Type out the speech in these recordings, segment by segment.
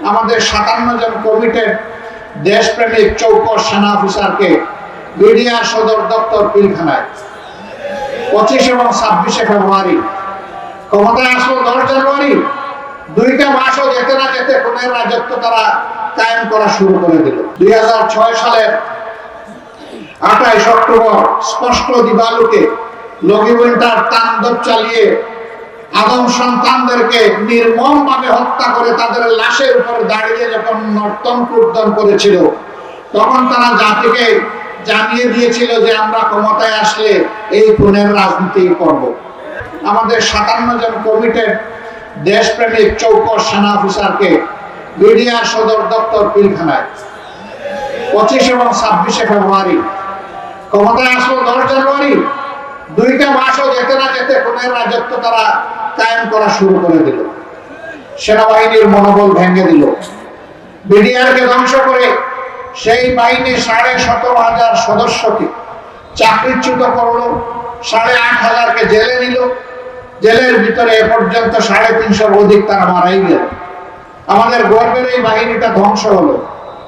আমাদের 57 জন কমিটেড দেশপ্রেমিক চৌকস সেনা অফিসারকে বিডিআর সদর দপ্তর পিলখানায় 25 এবং 26 ফেব্রুয়ারি ক্ষমতায় আসলো 10 জানুয়ারি। 2টা মাসও যেতে না যেতে খুনের রাজত্ব তারা কায়েম করা শুরু করে দিল। 2006 সালের 28 অক্টোবর স্পষ্ট দিবালোকে লগিউইন্টার তাণ্ডব চালিয়ে আদম সন্তানদেরকে নির্মমভাবে হত্যা করে তাদের লাশের উপর দাঁড়িয়ে যখন নর্তন কীর্তন করেছিল, তখন তারা জাতিকে জানিয়ে দিয়েছিল যে আমরা ক্ষমতায় আসলে এই খুনের রাজনীতি করব। আমাদের 57 জন কমিটেড দেশপ্রেমিক চৌকস সেনা অফিসারকে বিডিআর সদর দপ্তর পিলখানায় 25 এবং 26 ফেব্রুয়ারি ক্ষমতায় আসলো 10 জানুয়ারি। 2টা মাসও যেতে না যেতে খুনের রাজত্ব তারা কায়েম করা শুরু করে দিল। সেনাবাহিনীর মনোবল ভেঙে দিল। বিডিআরকে ধ্বংস করে সেই বাহিনী 17,500 সদস্যকে চাকরিচ্যুত করলো, 8,500কে জেলে নিল। জেলের ভিতরে এ পর্যন্ত 350 অধিক তারা মারাই গেল। আমাদের গর্বের এই বাহিনীটা ধ্বংস হলো।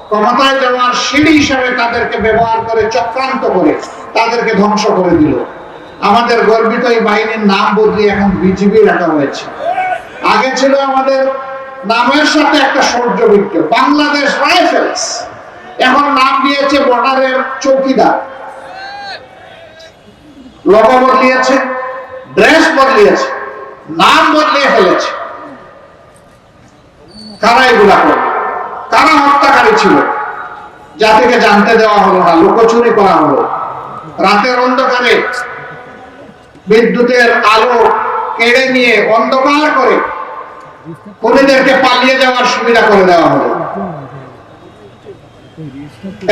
ক্ষমতায় যাওয়ার সিঁড়ি হিসাবে তাদেরকে ব্যবহার করে চক্রান্ত করে তাদেরকে ধ্বংস করে দিল। আমাদের গর্বিত এই বাহিনীর নাম বদলিয়ে এখন বিজিবি রাখা হয়েছে। আগে ছিল আমাদের নামের সাথে একটা সৌর্যবৃত্ত, বাংলাদেশ রাইফেলস। এখন নাম দিয়েছে বর্ডারের চৌকিদার। লোগো বদলিয়েছে, ড্রেস বদলিয়েছে, নাম বদলিয়ে ফেলেছে। কারা এগুলা করে? কারা হত্যাকারী ছিল? জাতিকে জানতে দেওয়া হলো না, লুকোচুরি করা হলো। রাতের অন্ধকারে বিদ্যুতের আলো কেড়ে নিয়ে অন্ধকার করে খুনিদেরকে পালিয়ে যাওয়ার সুবিধা করে দেওয়া হলো।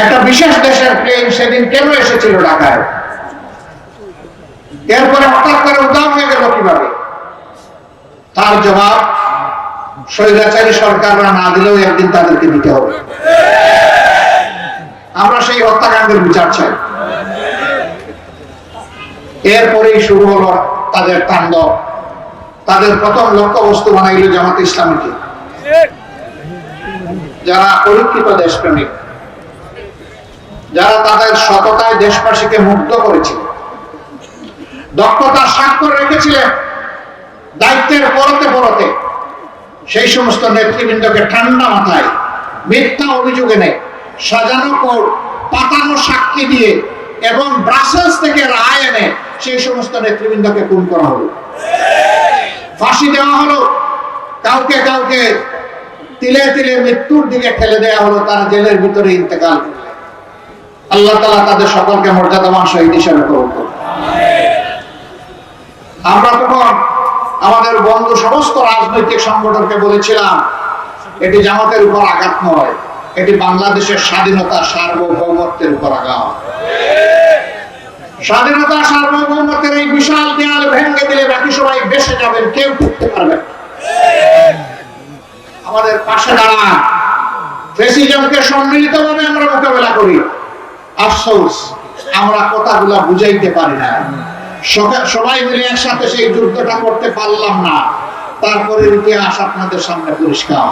একটা বিশেষ দেশের প্লেন সেদিন কেন এসেছিল ঢাকায়? এরপরে হঠাৎ করে উদাও হয়ে গেল কিভাবে? তার জবাব স্বৈরাচারী সরকাররা না দিলেও একদিন তাদেরকে দিতে হবে। আমরা সেই হত্যাকাণ্ডের বিচার চাই। এরপরেই শুরু হলো তাদের তাণ্ডব। তাদের প্রথম লক্ষ্যবস্তু বানাইল জামাত ইসলামীকে, যারা পরীক্ষিত দেশপ্রেমিক, যারা তাদের সততায় দেশবাসীকে মুগ্ধ করেছিল, দক্ষতার স্বাক্ষর রেখেছিলেন, দায়িত্বের পরতে পরতে সেই সমস্ত নেতৃবৃন্দকে ঠান্ডা মাথায় মিথ্যা অভিযোগ এনে সাজানো কোর্ট, পাতানো সাক্ষী দিয়ে এবং ব্রাসেলস থেকে রায় এনে সেই সমস্ত নেতৃবৃন্দকে খুন করা হলো, ফাঁসি দেওয়া হলো, কাউকে কাউকে তিলে তিলে মৃত্যুর দিকে ঠেলে দেওয়া হলো। তারা জেলের ভিতরে ইন্তেকাল করলেন। আল্লাহ তাআলা তাদের সকলকে মর্যাদাবান শহীদ হিসেবে কবুল করুন। আমরা তখন আমাদের বন্ধু সমস্ত রাজনৈতিক সংগঠনকে বলেছিলাম, এটি জামাতের উপর আঘাত নয়, এটি বাংলাদেশের স্বাধীনতা সার্বভৌমত্বের উপর আঘাত। স্বাধীনতা সার্বভৌমত্বের এই বিশাল দেয়াল ভেঙে দিলে বাকি সবাই বেঁচে যাবেন, কেউ ঢুকতে পারবেন। আমাদের পাশে দাঁড়ান, ফ্যাসিজমকে সম্মিলিতভাবে আমরা মোকাবেলা করি। আফসোস আমরা কথাগুলা বুঝাইতে পারি না। সবাই মিলে একসাথে সেই যুদ্ধটা করতে পারলাম না। তারপরে ইতিহাস আপনাদের সামনে পরিষ্কার।